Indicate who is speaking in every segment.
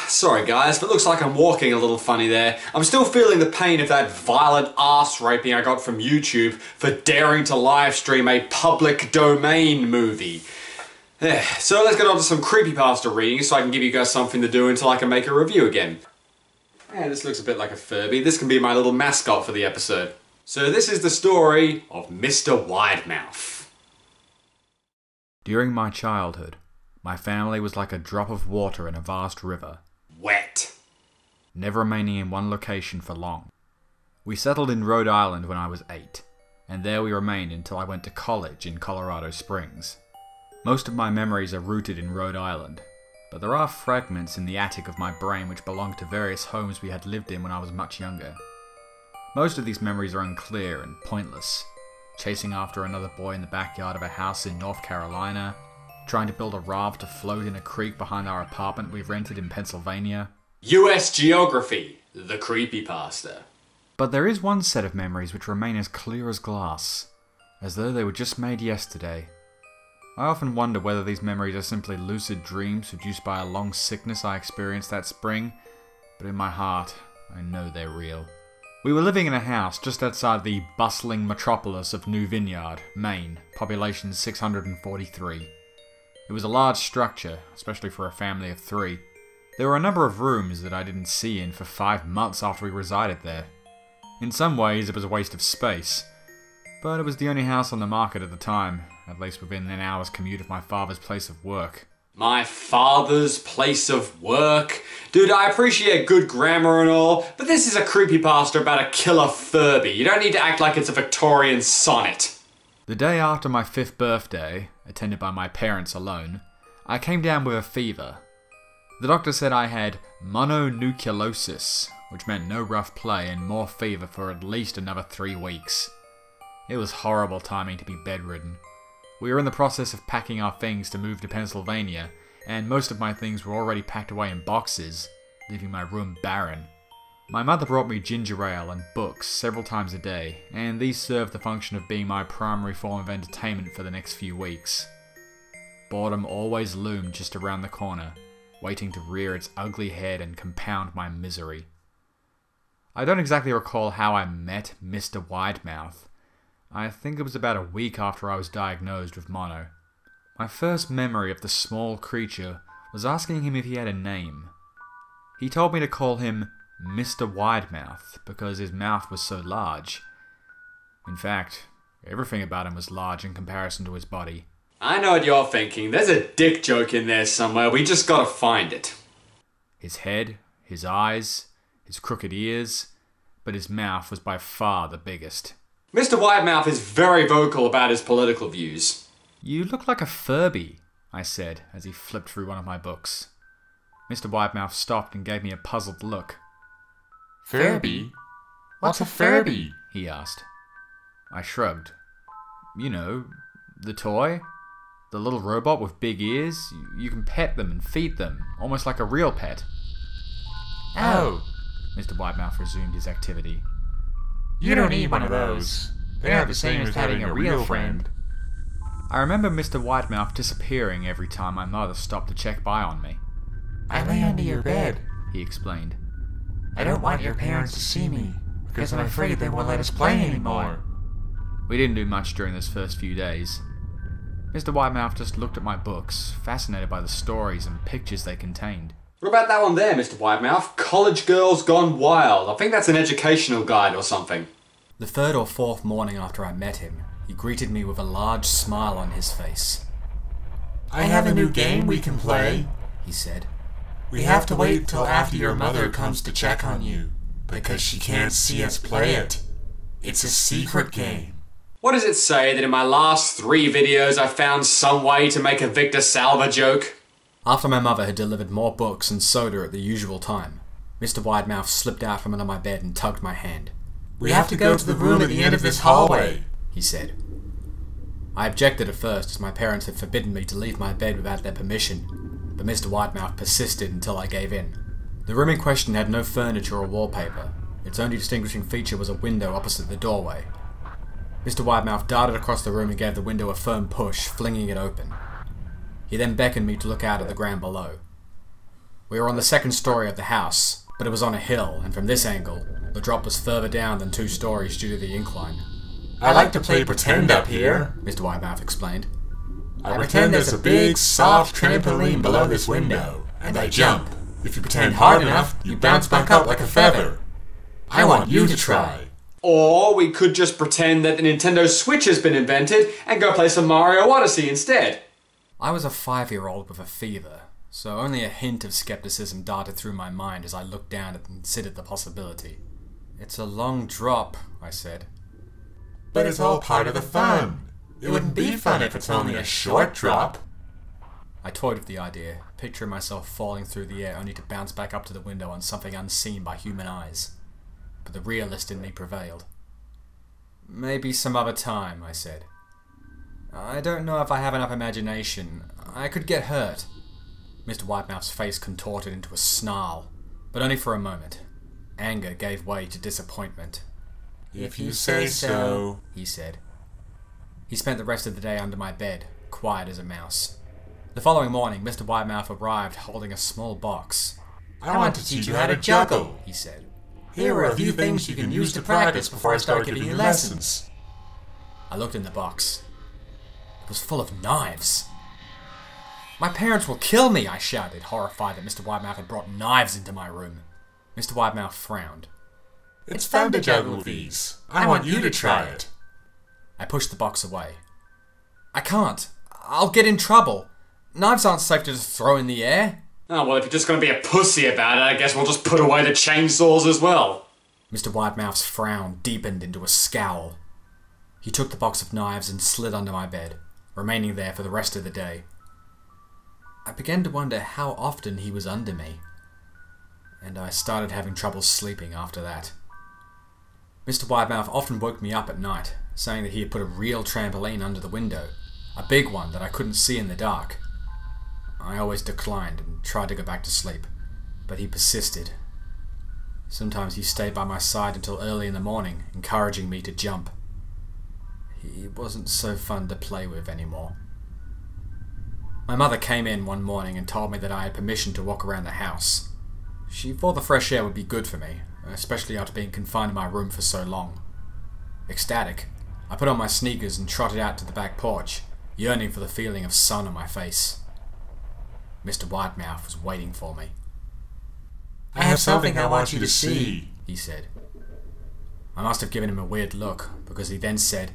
Speaker 1: Sorry guys, but looks like I'm walking a little funny there. I'm still feeling the pain of that violent ass raping I got from YouTube for daring to live stream a public domain movie. So let's get on to some creepypasta reading so I can give you guys something to do until I can make a review again. This looks a bit like a Furby. This can be my little mascot for the episode. So this is the story of Mr. Widemouth.
Speaker 2: During my childhood, my family was like a drop of water in a vast river.
Speaker 1: Wet.
Speaker 2: Never remaining in one location for long. We settled in Rhode Island when I was 8, and there we remained until I went to college in Colorado Springs. Most of my memories are rooted in Rhode Island, but there are fragments in the attic of my brain which belong to various homes we had lived in when I was much younger. Most of these memories are unclear and pointless. Chasing after another boy in the backyard of a house in North Carolina, trying to build a raft to float in a creek behind our apartment we rented in Pennsylvania.
Speaker 1: US Geography, the creepypasta.
Speaker 2: But there is one set of memories which remain as clear as glass, as though they were just made yesterday. I often wonder whether these memories are simply lucid dreams produced by a long sickness I experienced that spring, but in my heart, I know they're real. We were living in a house just outside the bustling metropolis of New Vineyard, Maine, population 643. It was a large structure, especially for a family of 3. There were a number of rooms that I didn't see in for 5 months after we resided there. In some ways it was a waste of space, but it was the only house on the market at the time, at least within an hour's commute of my father's place of work.
Speaker 1: My father's place of work? Dude, I appreciate good grammar and all, but this is a creepypasta about a killer Furby. You don't need to act like it's a Victorian sonnet.
Speaker 2: The day after my 5th birthday, attended by my parents alone, I came down with a fever. The doctor said I had mononucleosis, which meant no rough play and more fever for at least another 3 weeks. It was horrible timing to be bedridden. We were in the process of packing our things to move to Pennsylvania, and most of my things were already packed away in boxes, leaving my room barren. My mother brought me ginger ale and books several times a day, and these served the function of being my primary form of entertainment for the next few weeks. Boredom always loomed just around the corner, waiting to rear its ugly head and compound my misery. I don't exactly recall how I met Mr. Widemouth. I think it was about a week after I was diagnosed with mono. My first memory of the small creature was asking him if he had a name. He told me to call him Mr. Widemouth because his mouth was so large. In fact, everything about him was large in comparison to his body.
Speaker 1: I know what you're thinking. There's a dick joke in there somewhere. We just gotta find it.
Speaker 2: His head, his eyes, his crooked ears, but his mouth was by far the biggest.
Speaker 1: Mr. Widemouth is very vocal about his political views.
Speaker 2: You look like a Furby, I said as he flipped through one of my books. Mr. Widemouth stopped and gave me a puzzled look.
Speaker 3: Furby? What's a Furby?
Speaker 2: He asked. I shrugged. You know, the toy? The little robot with big ears? You can pet them and feed them, almost like a real pet.
Speaker 3: Oh.
Speaker 2: Mr. Widemouth resumed his activity.
Speaker 3: You don't need one of those. They aren't the same as having a real friend.
Speaker 2: I remember Mr. Widemouth disappearing every time my mother stopped to check by on me.
Speaker 3: I lay under your bed,
Speaker 2: He explained.
Speaker 3: I don't want your parents to see me, because I'm afraid they won't let us play anymore.
Speaker 2: We didn't do much during those first few days. Mr. Widemouth just looked at my books, fascinated by the stories and pictures they contained.
Speaker 1: What about that one there, Mr. Widemouth? College Girls Gone Wild. I think that's an educational guide or something.
Speaker 2: The 3rd or 4th morning after I met him, he greeted me with a large smile on his face.
Speaker 3: I have a new game we can play,
Speaker 2: He said.
Speaker 3: We have to wait till after your mother comes to check on you, because she can't see us play it. It's a secret game.
Speaker 1: What does it say that in my last 3 videos I found some way to make a Victor Salva joke?
Speaker 2: After my mother had delivered more books and soda at the usual time, Mr. Widemouth slipped out from under my bed and tugged my hand.
Speaker 3: We have to go to the room at the end of this hallway,
Speaker 2: He said. I objected at first, as my parents had forbidden me to leave my bed without their permission, but Mr. Widemouth persisted until I gave in. The room in question had no furniture or wallpaper. Its only distinguishing feature was a window opposite the doorway. Mr. Widemouth darted across the room and gave the window a firm push, flinging it open. He then beckoned me to look out at the ground below. We were on the second story of the house, but it was on a hill, and from this angle, the drop was further down than 2 stories due to the incline.
Speaker 3: I like to play pretend up here,
Speaker 2: Mr. Whitemouth explained.
Speaker 3: I pretend there's a big, soft trampoline below this window, and I jump. If you pretend hard enough, you bounce back up like a feather. I want you to try.
Speaker 1: Or we could just pretend that the Nintendo Switch has been invented and go play some Mario Odyssey instead.
Speaker 2: I was a 5-year-old with a fever, so only a hint of skepticism darted through my mind as I looked down and considered the possibility. It's a long drop, I said.
Speaker 3: But it's all part of the fun. It wouldn't be fun if it's only a short drop.
Speaker 2: I toyed with the idea, picturing myself falling through the air only to bounce back up to the window on something unseen by human eyes. But the realist in me prevailed. Maybe some other time, I said. I don't know if I have enough imagination. I could get hurt. Mr. Whitemouth's face contorted into a snarl, but only for a moment. Anger gave way to disappointment.
Speaker 3: If you say so,
Speaker 2: he said. He spent the rest of the day under my bed, quiet as a mouse. The following morning, Mr. Whitemouth arrived holding a small box.
Speaker 3: I want to teach you how to juggle,
Speaker 2: he said.
Speaker 3: Here are a few things you can use to practice before I start giving you lessons.
Speaker 2: I looked in the box. It was full of knives. My parents will kill me, I shouted, horrified that Mr. Whitemouth had brought knives into my room. Mr. Whitemouth frowned.
Speaker 3: It's fun to juggle with these. I want you to try it.
Speaker 2: I pushed the box away. I can't. I'll get in trouble. Knives aren't safe to just throw in the air.
Speaker 1: Oh, well, if you're just going to be a pussy about it, I guess we'll just put away the chainsaws as well.
Speaker 2: Mr. Whitemouth's frown deepened into a scowl. He took the box of knives and slid under my bed, remaining there for the rest of the day. I began to wonder how often he was under me, and I started having trouble sleeping after that. Mr. Whitemouth often woke me up at night, saying that he had put a real trampoline under the window, a big one that I couldn't see in the dark. I always declined and tried to go back to sleep, but he persisted. Sometimes he stayed by my side until early in the morning, encouraging me to jump. He wasn't so fun to play with anymore. My mother came in one morning and told me that I had permission to walk around the house. She thought the fresh air would be good for me, especially after being confined in my room for so long. Ecstatic, I put on my sneakers and trotted out to the back porch, yearning for the feeling of sun on my face. Mr. Whitemouth was waiting for me.
Speaker 3: I have something I want you to see,
Speaker 2: he said. I must have given him a weird look, because he then said,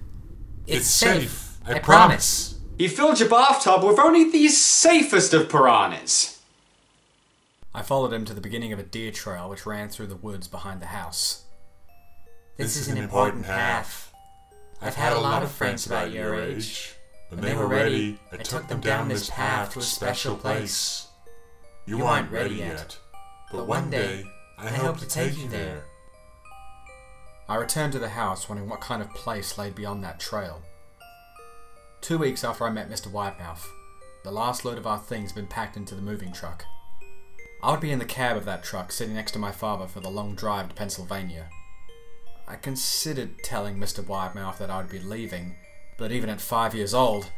Speaker 3: It's safe, I promise.
Speaker 1: He filled your bathtub with only the safest of piranhas.
Speaker 2: I followed him to the beginning of a deer trail which ran through the woods behind the house.
Speaker 3: This is an important path. I've had a lot of friends about your age. When they were ready, I took them down this path to a special place. You aren't ready yet, but one day, I hope to take you there.
Speaker 2: I returned to the house wondering what kind of place lay beyond that trail. 2 weeks after I met Mr. Whitemouth, the last load of our things had been packed into the moving truck. I would be in the cab of that truck, sitting next to my father for the long drive to Pennsylvania. I considered telling Mr. Whitemouth that I would be leaving, but even at 5 years old,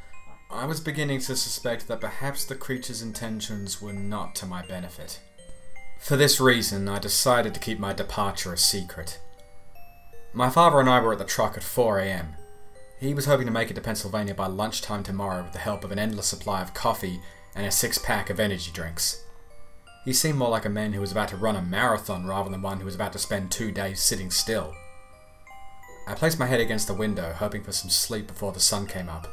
Speaker 2: I was beginning to suspect that perhaps the creature's intentions were not to my benefit. For this reason, I decided to keep my departure a secret. My father and I were at the truck at 4 a.m. He was hoping to make it to Pennsylvania by lunchtime tomorrow with the help of an endless supply of coffee and a 6-pack of energy drinks. He seemed more like a man who was about to run a marathon rather than one who was about to spend 2 days sitting still. I placed my head against the window, hoping for some sleep before the sun came up.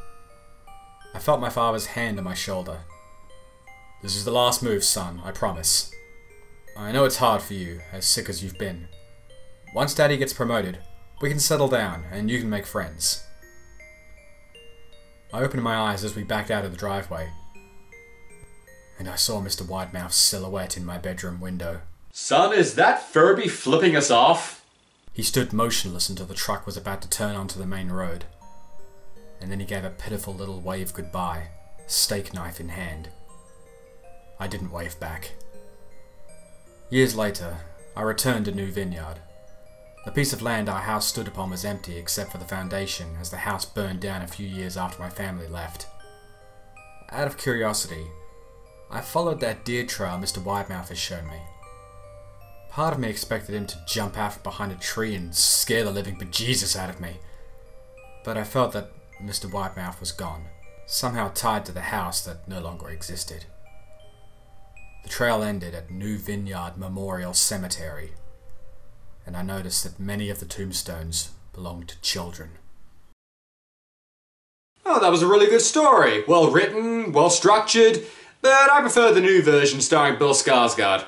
Speaker 2: I felt my father's hand on my shoulder. This is the last move, son, I promise. I know it's hard for you, as sick as you've been. Once Daddy gets promoted, we can settle down, and you can make friends. I opened my eyes as we backed out of the driveway, and I saw Mr. Whitemouth's silhouette in my bedroom window.
Speaker 1: Son, is that Furby flipping us off?
Speaker 2: He stood motionless until the truck was about to turn onto the main road, and then he gave a pitiful little wave goodbye, steak knife in hand. I didn't wave back. Years later, I returned to New Vineyard. The piece of land our house stood upon was empty except for the foundation, as the house burned down a few years after my family left. Out of curiosity, I followed that deer trail Mr. Whitemouth has shown me. Part of me expected him to jump out from behind a tree and scare the living bejesus out of me. But I felt that Mr. Whitemouth was gone, somehow tied to the house that no longer existed. The trail ended at New Vineyard Memorial Cemetery, and I noticed that many of the tombstones belonged to children.
Speaker 1: Oh, that was a really good story. Well written, well structured, but I prefer the new version starring Bill Skarsgård.